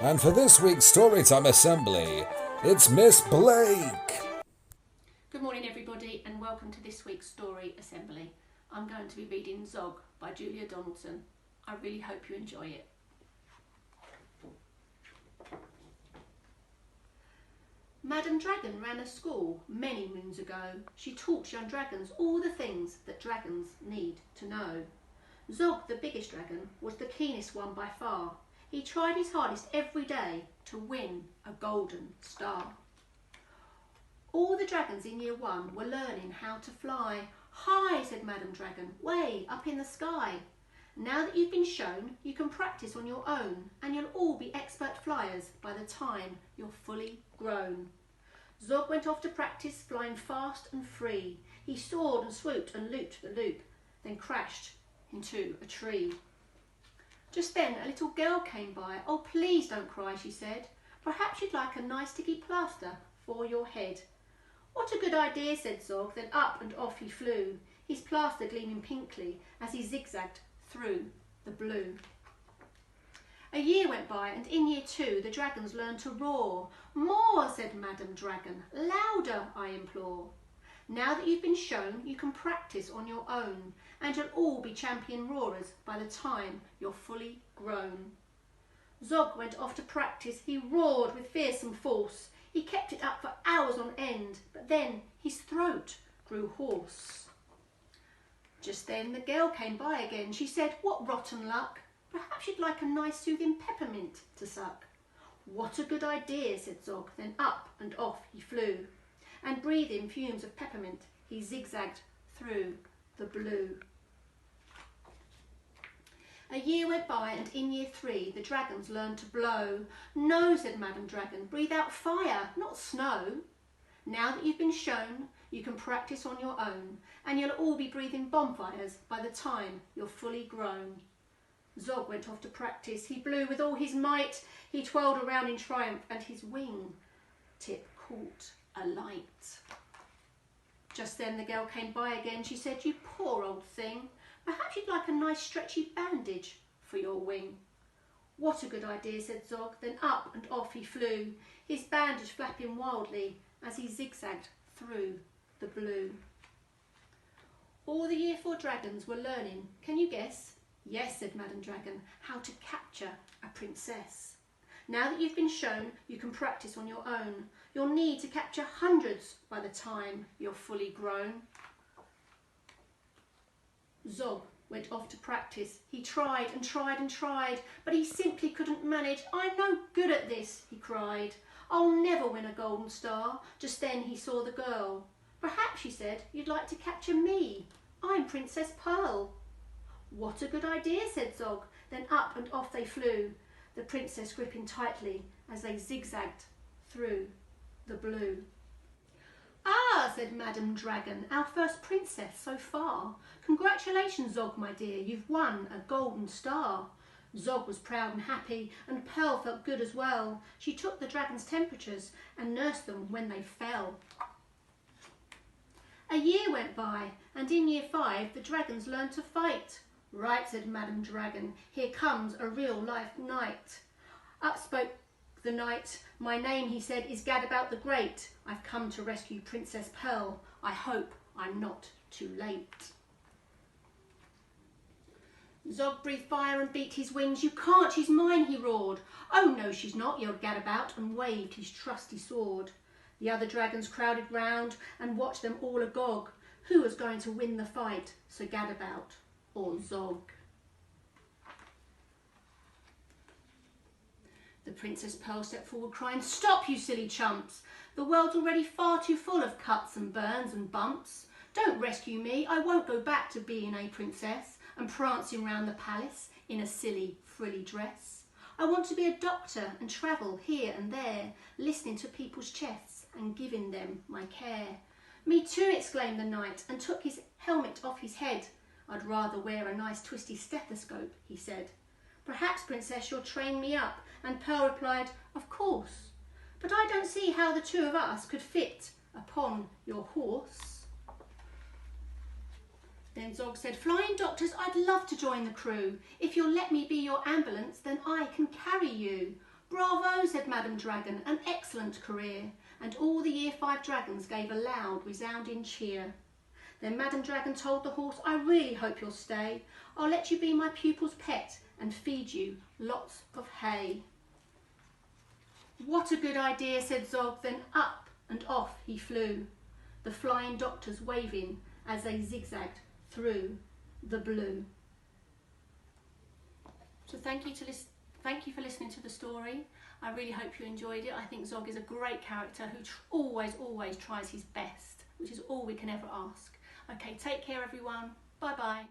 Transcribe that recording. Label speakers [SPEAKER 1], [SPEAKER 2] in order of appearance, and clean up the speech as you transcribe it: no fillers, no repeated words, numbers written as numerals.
[SPEAKER 1] And for this week's Storytime Assembly, it's Miss Blake.
[SPEAKER 2] Good morning everybody and welcome to this week's Story Assembly. I'm going to be reading Zog by Julia Donaldson. I really hope you enjoy it. Madam Dragon ran a school many moons ago. She taught young dragons all the things that dragons need to know. Zog, the biggest dragon, was the keenest one by far. He tried his hardest every day to win a golden star. All the dragons in year 1 were learning how to fly. High, said Madam Dragon, way up in the sky. Now that you've been shown, you can practice on your own, and you'll all be expert flyers by the time you're fully grown. Zog went off to practice flying fast and free. He soared and swooped and looped the loop, then crashed into a tree. Just then a little girl came by. Oh, please don't cry, she said. Perhaps you'd like a nice sticky plaster for your head. What a good idea, said Zog, then up and off he flew, his plaster gleaming pinkly as he zigzagged through the blue. A year went by, and in year 2 the dragons learned to roar. More, said Madam Dragon, louder, I implore. Now that you've been shown, you can practice on your own, and you'll all be champion roarers by the time you're fully grown. Zog went off to practice. He roared with fearsome force. He kept it up for hours on end, but then his throat grew hoarse. Just then the girl came by again. She said, what rotten luck. Perhaps you'd like a nice soothing peppermint to suck. What a good idea, said Zog. Then up and off he flew, and breathing fumes of peppermint, he zigzagged through the blue. A year went by, and in year 3 the dragons learned to blow. No, said Madam Dragon, breathe out fire, not snow. Now that you've been shown, you can practice on your own, and you'll all be breathing bonfires by the time you're fully grown. Zog went off to practice. He blew with all his might. He twirled around in triumph, and his wing tip caught a light. Just then the girl came by again. She said, you poor old thing, perhaps you'd like a nice stretchy bandage for your wing. What a good idea, said Zog. Then up and off he flew, his bandage flapping wildly as he zigzagged through the blue. All the year 4 dragons were learning, can you guess? Yes, said Madam Dragon, how to capture a princess. Now that you've been shown, you can practice on your own. You'll need to capture hundreds by the time you're fully grown. Zog went off to practice. He tried and tried and tried, but he simply couldn't manage. I'm no good at this, he cried. I'll never win a golden star. Just then he saw the girl. Perhaps, she said, you'd like to capture me. I'm Princess Pearl. What a good idea, said Zog. Then up and off they flew, the princess gripping tightly as they zigzagged through the blue. Ah, said Madam Dragon, our first princess so far. Congratulations, Zog, my dear, you've won a golden star. Zog was proud and happy, and Pearl felt good as well. She took the dragon's temperatures and nursed them when they fell. A year went by, and in year 5 the dragons learned to fight. Right, said Madam Dragon, here comes a real-life knight. Up spoke the knight. My name, he said, is Gadabout the Great. I've come to rescue Princess Pearl. I hope I'm not too late. Zog breathed fire and beat his wings. You can't, she's mine, he roared. Oh, no, she's not, yelled Gadabout, and waved his trusty sword. The other dragons crowded round and watched them all agog. Who was going to win the fight, Sir Gadabout or Zog? The Princess Pearl stepped forward crying, stop, you silly chumps. The world's already far too full of cuts and burns and bumps. Don't rescue me. I won't go back to being a princess and prancing round the palace in a silly, frilly dress. I want to be a doctor and travel here and there, listening to people's chests and giving them my care. Me too, exclaimed the knight, and took his helmet off his head. I'd rather wear a nice twisty stethoscope, he said. Perhaps, princess, you'll train me up. And Pearl replied, of course, but I don't see how the two of us could fit upon your horse. Then Zog said, flying doctors, I'd love to join the crew. If you'll let me be your ambulance, then I can carry you. "Bravo," said Madam Dragon, "an excellent career," and all the Year 5 dragons gave a loud, resounding cheer. Then Madam Dragon told the horse, "I really hope you'll stay. I'll let you be my pupil's pet and feed you lots of hay." "What a good idea," said Zog, then up and off he flew, the flying doctors waving as they zigzagged through the blue. So thank you for listening to the story. I really hope you enjoyed it. I think Zog is a great character who always tries his best, which is all we can ever ask. Okay, take care everyone. Bye bye.